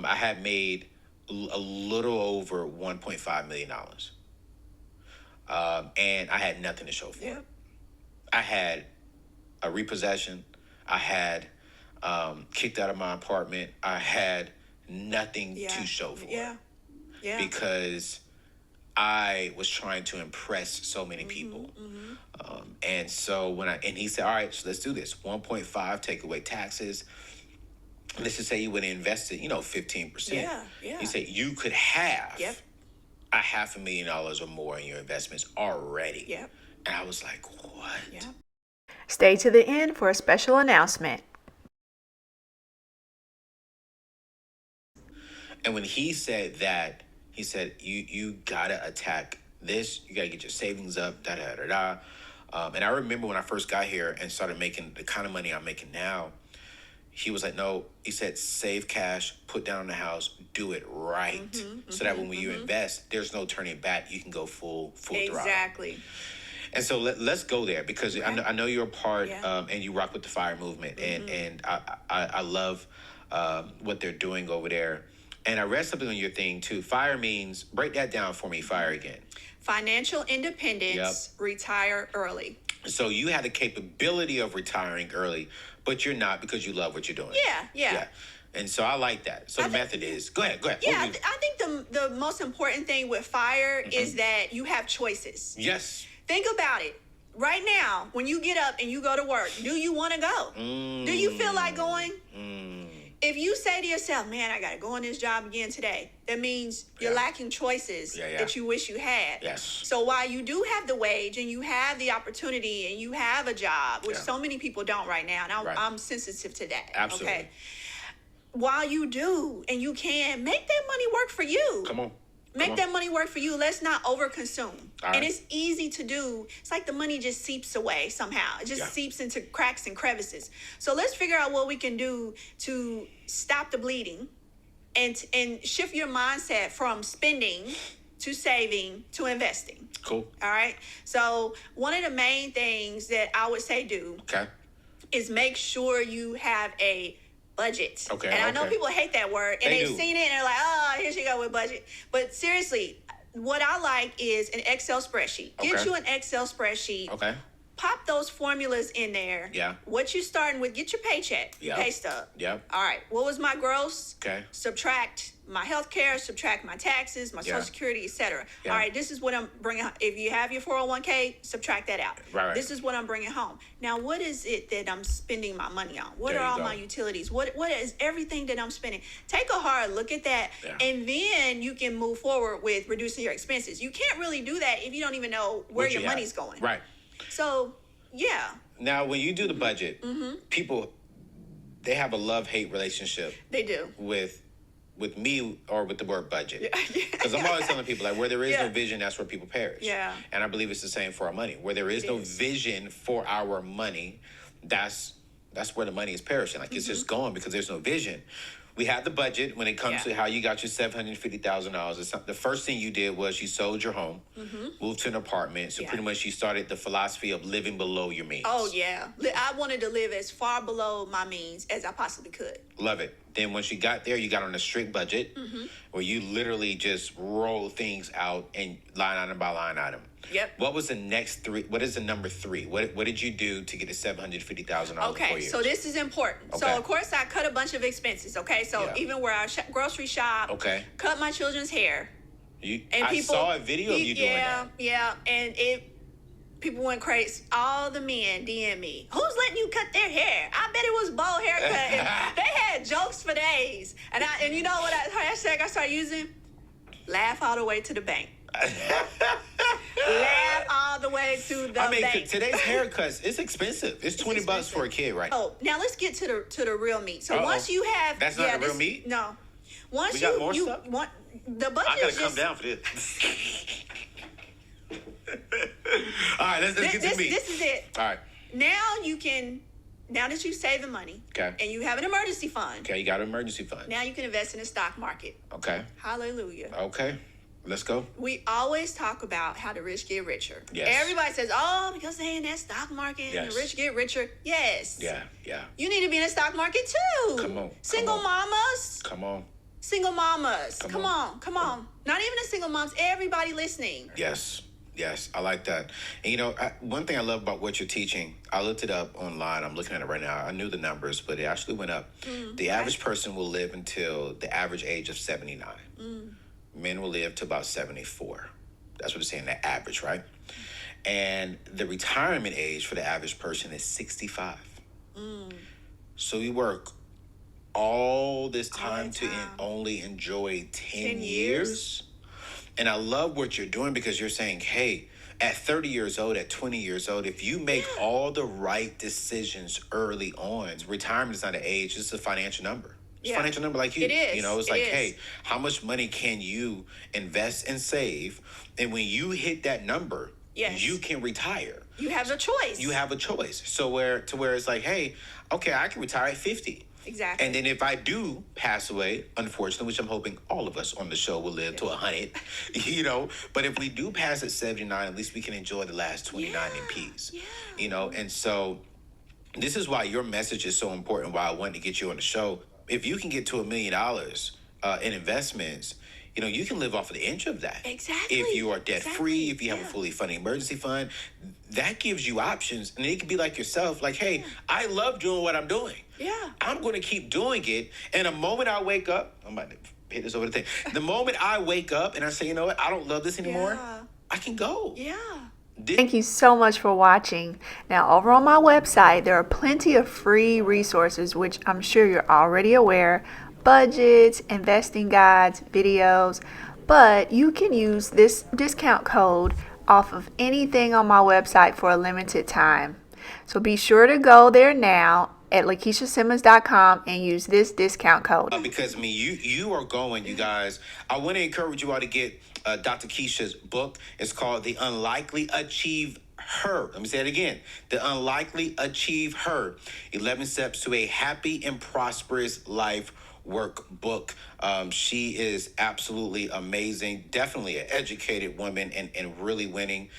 I had made a little over $1.5 million. And I had nothing to show for it. I had a repossession. I had kicked out of my apartment. I had nothing to show for it. Because I was trying to impress so many people. And so and he said, all right, so let's do this. 1.5, take away taxes. Let's just say you would have invested, 15%. He said you could have a $500,000 or more in your investments already. And I was like, what? Stay to the end for a special announcement. And when he said that, he said, you gotta attack this. You gotta get your savings up, da-da-da-da. And I remember when I first got here and started making the kind of money I'm making now, he was like, no, he said, save cash, put down the house, do it right. So that when you invest, there's no turning back. You can go full throttle. Exactly. And so let's go there, because I know you're a part and you rock with the FIRE movement. And I love what they're doing over there. And I read something on your thing too. FIRE means, break that down for me, FIRE again. Financial independence, retire early. So you had the capability of retiring early, but you're not, because you love what you're doing. Yeah. And so I like that. So the method is, go ahead. Yeah, I think the most important thing with FIRE is that you have choices. Yes. Think about it. Right now, when you get up and you go to work, do you want to go? Do you feel like going? If you say to yourself, man, I got to go on this job again today, that means you're lacking choices that you wish you had. Yes. So while you do have the wage and you have the opportunity and you have a job, which so many people don't right now, and I'm sensitive to that. Absolutely. Okay. While you do and you can, make that money work for you. Come on. Make that money work for you. Let's not overconsume. And it's easy to do. It's like the money just seeps away somehow. It just seeps into cracks and crevices. So let's figure out what we can do to stop the bleeding and shift your mindset from spending to saving to investing. Cool. All right. So one of the main things that I would say do is make sure you have a budget. And I know people hate that word, and they've seen it and they're like, oh, here she go with budget. But seriously, what I like is an Excel spreadsheet. Get you an Excel spreadsheet. Pop those formulas in there. What you starting with, get your paycheck, pay stub. All right, what was my gross? Subtract my health care, subtract my taxes, my social security, etc. All right, this is what I'm bringing. If you have your 401k, subtract that out. This is what I'm bringing home. Now, what is it that I'm spending my money on? What are all my utilities? What is everything that I'm spending? Take a hard look at that, and then you can move forward with reducing your expenses. You can't really do that if you don't even know where your money's going. So, Now, when you do the budget, people, they have a love-hate relationship. They do. With me or with the word budget. Because I'm always telling people, like, where there is no vision, that's where people perish. And I believe it's the same for our money. Where there is no vision for our money, that's where the money is perishing. Like, it's just gone because there's no vision. We have the budget when it comes to how you got your $750,000. The first thing you did was you sold your home, moved to an apartment. So pretty much you started the philosophy of living below your means. Oh, yeah. I wanted to live as far below my means as I possibly could. Love it. Then once you got there, you got on a strict budget where you literally just roll things out and line item by line item. What was the next three? What is the number three? What did you do to get to $750,000 Okay, 4 years? so this is important. So, of course, I cut a bunch of expenses, okay? So even where I grocery shop, cut my children's hair. I saw a video of you doing that. And people went crazy. All the men DM me. Who's letting you cut their hair? I bet it was bold haircut. And they had jokes for days. And you know what hashtag I started using? Laugh all the way to the bank. Laugh all the way to the bank. Today's haircuts, it's expensive. It's $20 for a kid, right? Oh, now let's get to the real meat. So once you have, that's not the real meat. No. Once we got more stuff? Want the budget. I gotta come down for this. All right, let's get to the meat. This is it. All right. Now that you save the money, and you have an emergency fund. Okay, you got an emergency fund. Now you can invest in the stock market. Okay. Hallelujah. Okay. Let's go. We always talk about how the rich get richer. Yes. Everybody says, oh, because they in that stock market and the rich get richer. Yes. Yeah. You need to be in the stock market too. Come on. Single mamas. Come on. Single mamas. Come on. Not even the single moms. Everybody listening. Yes. I like that. And one thing I love about what you're teaching, I looked it up online. I'm looking at it right now. I knew the numbers, but it actually went up. The average person will live until the average age of 79. Men will live to about 74. That's what it's saying, the average, right? And the retirement age for the average person is 65. So you work all this time to only enjoy 10 years. And I love what you're doing because you're saying, hey, at 30 years old, at 20 years old, if you make all the right decisions early on, retirement is not an age, it's a financial number. It's a financial number like you. It is. It's like, hey, how much money can you invest and save? And when you hit that number, you can retire. You have a choice. You have a choice. So where it's like, hey, okay, I can retire at 50. Exactly. And then if I do pass away, unfortunately, which I'm hoping all of us on the show will live to 100, but if we do pass at 79, at least we can enjoy the last 29 in peace, and so this is why your message is so important, why I wanted to get you on the show. If you can get to $1 million in investments, you can live off of the inch of that. Exactly. If you are debt free, if you have a fully funded emergency fund, that gives you options. And it can be like yourself, like, hey, I love doing what I'm doing. Yeah. I'm going to keep doing it. And the moment I wake up, I'm about to hit this over the thing. The moment I wake up and I say, you know what, I don't love this anymore, I can go. Yeah. Thank you so much for watching. Now, over on my website, there are plenty of free resources, which I'm sure you're already aware. Budgets, investing guides, videos, but you can use this discount code off of anything on my website for a limited time. So be sure to go there now at LakishaSimmons.com and use this discount code. Because you are going, you guys. I want to encourage you all to get Dr. Keisha's book. It's called The Unlikely Achieve Her. Let me say it again. The Unlikely Achieve Her. 11 Steps to a Happy and Prosperous Life workbook. She is absolutely amazing. Definitely an educated woman and really winning.